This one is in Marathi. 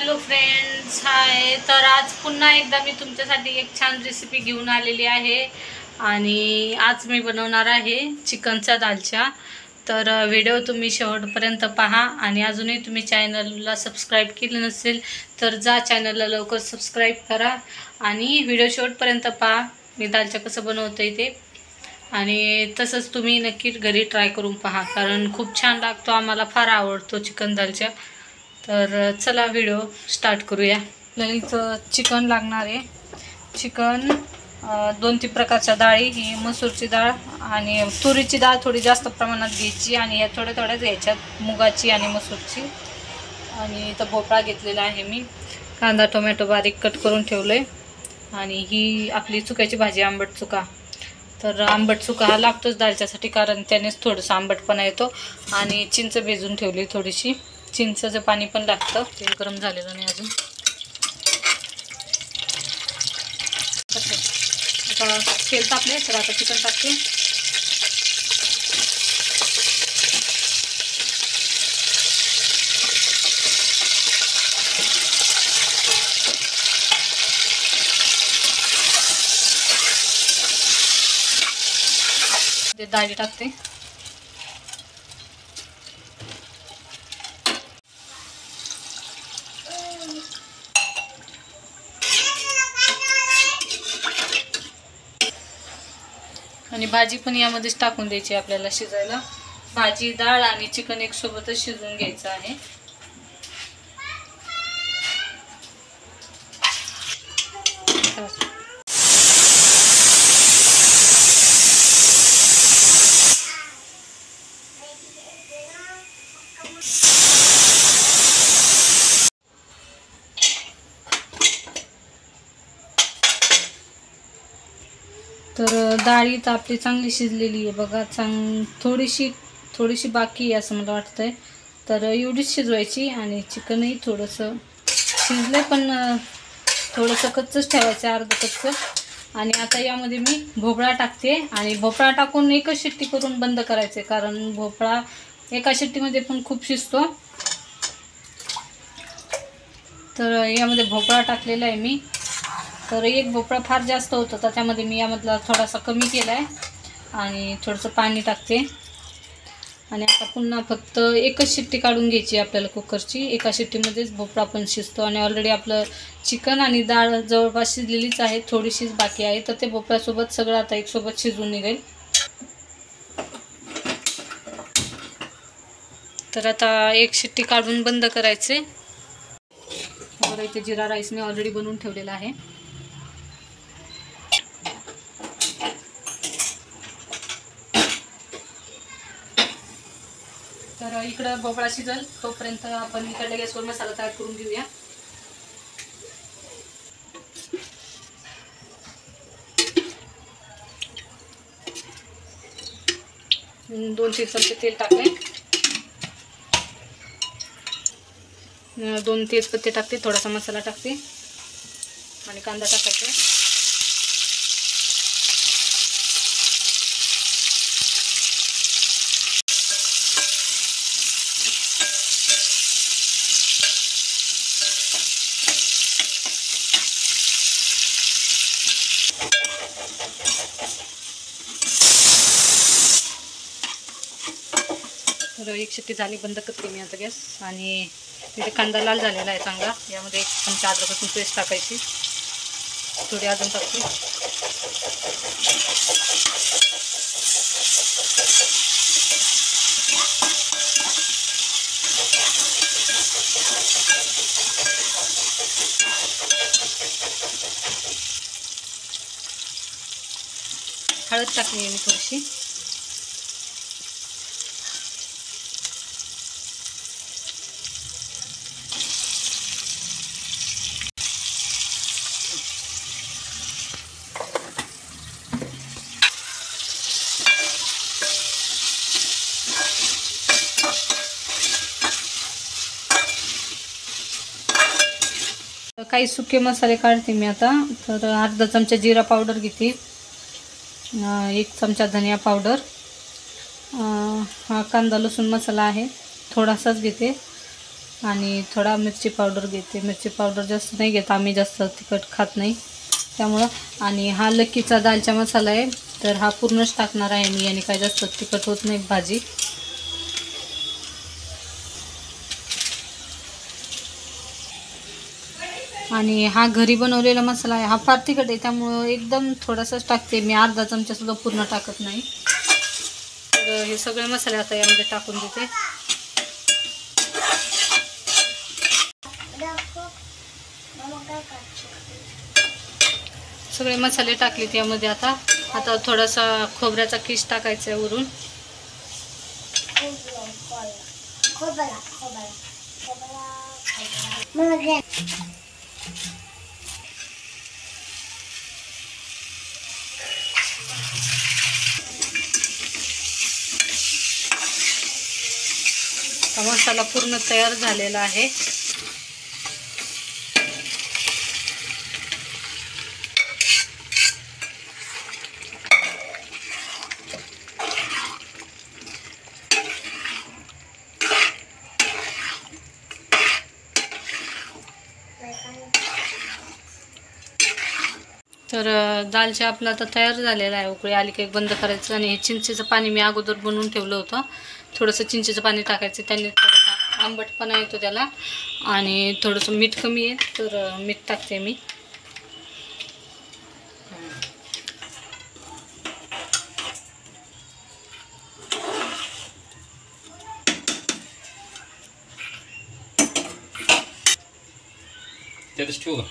हॅलो फ्रेंड्स, हाय. तर आज पुन्हा एकदा मी तुमच्यासाठी एक छान रेसिपी घेऊन आलेली आहे आणि आज मी बनवणार आहे चिकनचा दालचा. तर व्हिडिओ तुम्ही शेवटपर्यंत पहा आणि अजूनही तुम्ही चॅनलला सबस्क्राईब केले नसेल तर जा चॅनलला लवकर सबस्क्राईब करा आणि व्हिडिओ शेवटपर्यंत पहा मी दालचा कसं बनवते ते. आणि तसंच तुम्ही नक्की घरी ट्राय करून पहा, कारण खूप छान लागतो, आम्हाला फार आवडतो चिकन दालचा. तर चला व्हिडिओ स्टार्ट करूया. आपल्याला इथं चिकन लागणार आहे. चिकन 2-3 प्रकारच्या डाळी, ही मसूरची डाळ आणि तुरीची डाळ थोडी जास्त प्रमाणात घ्यायची आणि ह्या थोड्या थोड्याच घ्यायच्यात, मुगाची आणि मसूरची. आणि इथं भोपळा घेतलेला आहे मी. कांदा टोमॅटो बारीक कट करून ठेवलं आहे. आणि ही आपली चुक्याची भाजी, आंबट चुका. तर आंबट चुका हा लागतोच दालच्यासाठी, कारण त्यानेच थोडंसं आंबटपणा येतो. आणि चिंच भिजून ठेवली थोडीशी, चिंचेचं पाणी पण लागतं. तेल गरम झालेलं नाही अजून. आता तेल टाकले तर आता चिकन टाकते. डाळी टाकते. आणि भाजी पण यामध्येच टाकून द्यायची आपल्याला शिजायला. भाजी, डाळ आणि चिकन एक सोबतच शिजवून घ्यायचं आहे. तर डाळी तर आपली चांगली शिजलेली आहे बघा. थोडीशी बाकी आहे असं मला वाटतंय. तर एवढीच शिजवायची. आणि चिकनही थोडंसं शिजलं पण थोडंसं कच्चंच ठेवायचं, अर्ध कच्चं. आणि आता यामध्ये मी भोपळा टाकते आणि भोपळा टाकून एकच शिट्टी करून बंद करायचे, कारण भोपळा एका शिट्टीमध्ये पण खूप शिजतो. तर यामध्ये भोपळा टाकलेला आहे मी. तर एक भोपळा फार जास्त होतं, त्याच्यामध्ये मी यामधला थोडासा कमी केला आहे आणि थोडंसं पाणी टाकते. आणि आता पुन्हा फक्त एकच शिट्टी काढून घ्यायची आपल्याला कुकरची. एका शिट्टीमध्येच भोपळा पण शिजतो आणि ऑलरेडी आपलं चिकन आणि डाळ जवळपास शिजलेलीच आहे, थोडीशीच बाकी आहे. तर ते भोपळ्यासोबत सगळं आता एकसोबत शिजून निघेल. तर आता एक शिट्टी काढून बंद करायचे. बघा इथे जिरा राईस मी ऑलरेडी बनवून ठेवलेला आहे. तर इकडं भोपळा शिजल तोपर्यंत आपण इकडल्या गॅसवर मसाला तयार करून घेऊया. दोन 3 चमचे तेल टाकले. 2 तेजपत्ते टाकते, थोडासा मसाला टाकते आणि कांदा टाकायचा. तर एक शिट्टी झाली, बंद करते मी आता गॅस. आणि तिथे कांदा लाल झालेला आहे चांगला. यामध्ये 1 चमचा अद्रक लसूण पेस्ट टाकायची, थोडी अजून टाकते. हळद टाकली मी थोडीशी. काही सुके मसाले काढते मी आता. तर अर्धा चमचा जिरा पावडर घेते, 1 चमचा धनिया पावडर, हा कांदा लसूण मसाला आहे थोडासाच घेते. आणि थोडा मिरची पावडर घेते. मिरची पावडर जास्त नाही घेत आम्ही, जास्त तिखट खात नाही त्यामुळं. आणि हा लक्कीचा दालचा मसाला आहे, तर हा पूर्णच टाकणार आहे मी, आणि काय जास्त तिखट होत नाही भाजी. आणि हा घरी बनवलेला मसाला आहे, हा फार तिखट आहे त्यामुळं एकदम थोडासाच टाकते मी, अर्धा चमचासुद्धा पूर्ण टाकत नाही. तर हे सगळे मसाले आता यामध्ये टाकून देते. सगळे मसाले टाकले त्यामध्ये. आता थोडासा खोबऱ्याचा किस टाकायचा आहे वरून. मसाला पूर्ण तयार झालेला आहे. तर दालचा आपला आता तयार झालेला आहे. उकळी आली की बंद करायचं. आणि हे चिंचेचं पाणी मी अगोदर बनवून ठेवलं होतं. थोडंसं चिंचेचं पाणी टाकायचं, त्याने थोडासा आंबटपणा येतो त्याला. आणि थोडंसं मीठ कमी आहे तर मीठ टाकते मी. त्यातच ठेवू का?